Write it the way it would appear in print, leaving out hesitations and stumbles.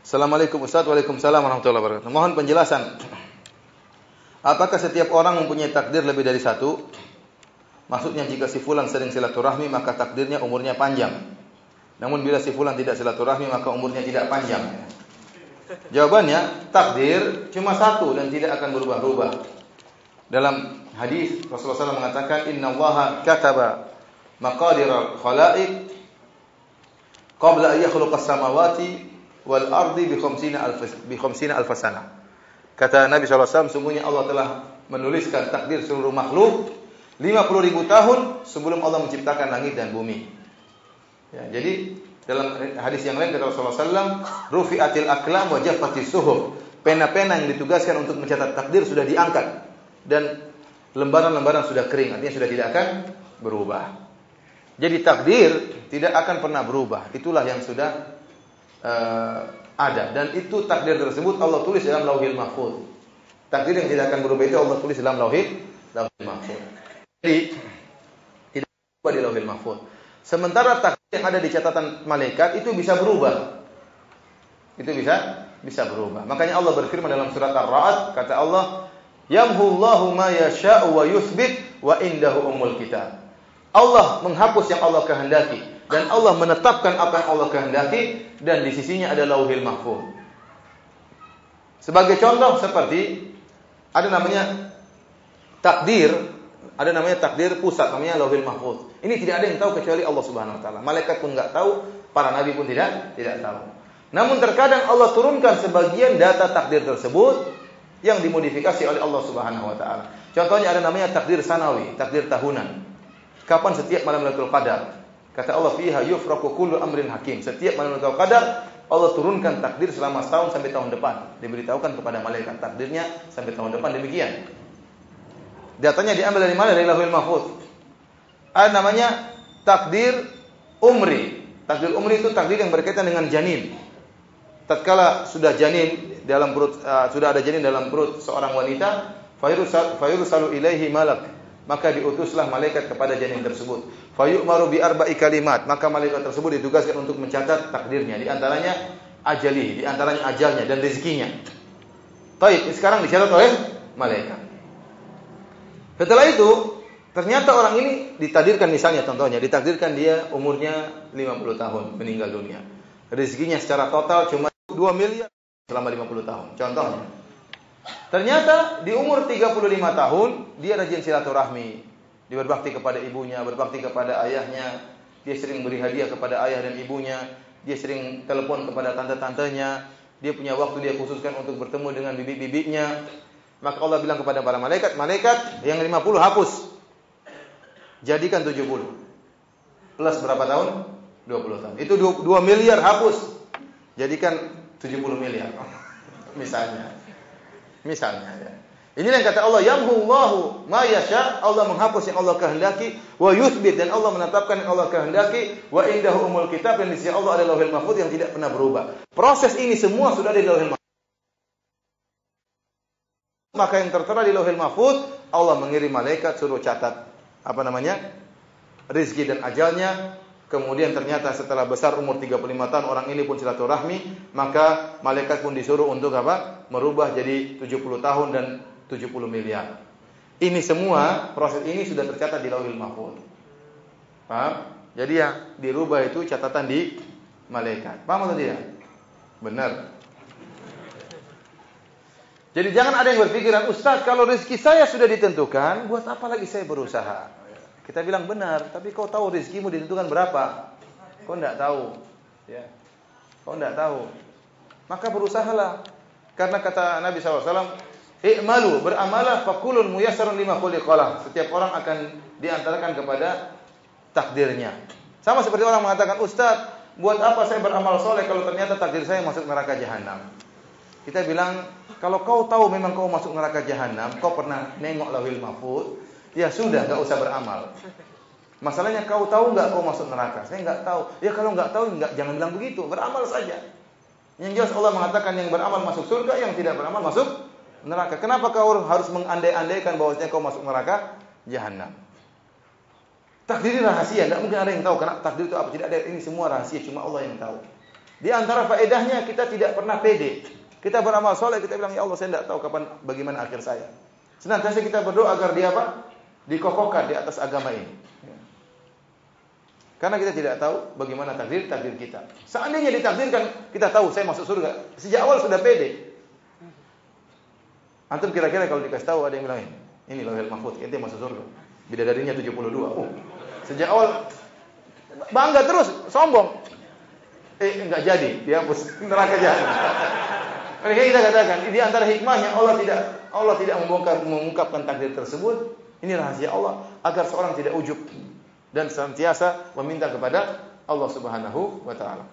Assalamualaikum Ustaz. Waalaikumsalam warahmatullahi wabarakatuh. Mohon penjelasan. Apakah setiap orang mempunyai takdir lebih dari satu? Maksudnya jika si fulan sering silaturahmi maka takdirnya umurnya panjang. Namun bila si fulan tidak silaturahmi maka umurnya tidak panjang. Jawabannya, takdir cuma satu dan tidak akan berubah-ubah. Dalam hadis Rasulullah SAW mengatakan, Innallaha kataba maqadiral khalaiq qabla an yakhluqas samawati wal ardi bi khamsina alf sana. Kata Nabi SAW, sungguhnya Allah telah menuliskan takdir seluruh makhluk 50.000 tahun sebelum Allah menciptakan langit dan bumi. Ya, jadi dalam hadis yang lain kata Rasulullah SAW, rufi'atil aqlam wa jaffatis suhuf. Pena-pena yang ditugaskan untuk mencatat takdir sudah diangkat dan lembaran-lembaran sudah kering, artinya sudah tidak akan berubah. Jadi takdir tidak akan pernah berubah. Itulah yang sudah ada, dan itu takdir tersebut Allah tulis dalam Lauhil Mahfuz. Takdir yang tidak akan berubah itu Allah tulis dalam Lauhil Mahfuz. Jadi tidak berubah di Lauhil Mahfuz. Sementara takdir yang ada di catatan malaikat itu bisa berubah. Itu bisa berubah. Makanya Allah berfirman dalam surat Ar-Ra'd, kata Allah, Yamhullahu ma yasha'u wa yuthbit wa indahu ummul kitab. Allah menghapus yang Allah kehendaki dan Allah menetapkan apa yang Allah kehendaki dan di sisinya ada Lauhil Mahfuz. Sebagai contoh seperti ada namanya takdir pusat namanya Lauhil Mahfuz. Ini tidak ada yang tahu kecuali Allah Subhanahu wa taala. Malaikat pun enggak tahu, para nabi pun tidak tahu. Namun terkadang Allah turunkan sebagian data takdir tersebut yang dimodifikasi oleh Allah Subhanahu wa taala. Contohnya ada namanya takdir sanawi, takdir tahunan. Kapan setiap malam Lailatul Qadar? Kata Allah, fiha yufraqu kullu amrin hakim. Setiap malam Lailatul Qadar Allah turunkan takdir selama setahun sampai tahun depan. Diberitahukan kepada malaikat takdirnya sampai tahun depan demikian. Datanya diambil dari mana? Dari Lauhil Mahfuz. Ada namanya takdir umri. Takdir umri itu takdir yang berkaitan dengan janin. Tatkala sudah janin dalam perut, sudah ada janin dalam perut seorang wanita, fayursalu ilaihi malak. Maka diutuslah malaikat kepada janin tersebut. Fayu'maru bi arba'i kalimat. Maka malaikat tersebut ditugaskan untuk mencatat takdirnya. Di antaranya ajalihi, di antaranya ajalnya dan rezekinya. Baik, sekarang dicatat oleh malaikat. Setelah itu, ternyata orang ini ditakdirkan, misalnya contohnya, ditakdirkan dia umurnya 50 tahun meninggal dunia. Rezekinya secara total cuma 2 miliar selama 50 tahun. Contohnya. Ternyata di umur 35 tahun dia rajin silaturahmi, dia berbakti kepada ibunya, berbakti kepada ayahnya, dia sering beri hadiah kepada ayah dan ibunya, dia sering telepon kepada tante-tantenya, dia punya waktu dia khususkan untuk bertemu dengan bibi-bibinya. Maka Allah bilang kepada para malaikat, yang 50 hapus. Jadikan 70. Plus berapa tahun? 20 tahun. Itu 2 miliar hapus. Jadikan 70 miliar. Misalnya ya. Ini yang kata Allah, yamhullahu ma yasha, Allah menghapus yang Allah kehendaki, wa yuthbit, dan Allah menetapkan yang Allah kehendaki, wa indahu umul kitab, dan di sisi Allah ada Lauhil Mahfuz yang tidak pernah berubah. Proses ini semua sudah ada di Lauhil Mahfuz. Maka yang tertera di Lauhil Mahfuz, Allah mengirim malaikat suruh catat rezeki dan ajalnya. Kemudian ternyata setelah besar umur 35 tahun orang ini pun silaturahmi, maka malaikat pun disuruh untuk merubah jadi 70 tahun dan 70 miliar. Ini semua proses ini sudah tercatat di Lauhil Mahfuz. Paham? Jadi yang dirubah itu catatan di malaikat. Paham atau tidak? Benar. Jadi jangan ada yang berpikiran, Ustaz, kalau rezeki saya sudah ditentukan, buat apa lagi saya berusaha? Kita bilang benar, tapi kau tahu rezekimu ditentukan berapa? Kau enggak tahu. Ya. Kau enggak tahu. Maka berusahalah. Karena kata Nabi SAW, i'malu, beramalah, fakulun muyassarun lima khuliqalah. Setiap orang akan diantarkan kepada takdirnya. Sama seperti orang mengatakan, Ustaz, buat apa saya beramal soleh kalau ternyata takdir saya masuk neraka jahanam? Kita bilang, kalau kau tahu memang kau masuk neraka jahanam, kau pernah nengok Lauhil Mahfuz, ya sudah, enggak usah beramal. Masalahnya kau tahu enggak kau masuk neraka? Saya enggak tahu. Ya kalau enggak tahu jangan bilang begitu, beramal saja. Yang jelas Allah mengatakan yang beramal masuk surga, yang tidak beramal masuk neraka. Kenapa kau harus mengandai-andaikan bahwasanya kau masuk neraka jahanam? Takdir rahasia, enggak mungkin ada yang tahu karena takdir itu apa, tidak ada, ini semua rahasia, cuma Allah yang tahu. Di antara faedahnya kita tidak pernah pede. Kita beramal soleh, kita bilang, ya Allah saya tidak tahu kapan bagaimana akhir saya. Senantiasa kita berdoa agar dia apa? Dikokohkan di atas agama ini. Karena kita tidak tahu bagaimana takdir kita. Seandainya ditakdirkan, kita tahu saya masuk surga. Sejak awal sudah pede. Antum kira-kira kalau dikasih tahu ada yang bilang, ini lauhil mahfuz, ente masuk surga. Bidadarinya 72. Sejak awal bangga terus, sombong. Enggak jadi, dihapus neraka jahanam. Mereka kita katakan, di antara hikmahnya Allah tidak mengungkapkan takdir tersebut. Ini rahasia Allah agar seorang tidak ujub dan senantiasa meminta kepada Allah Subhanahu wa taala.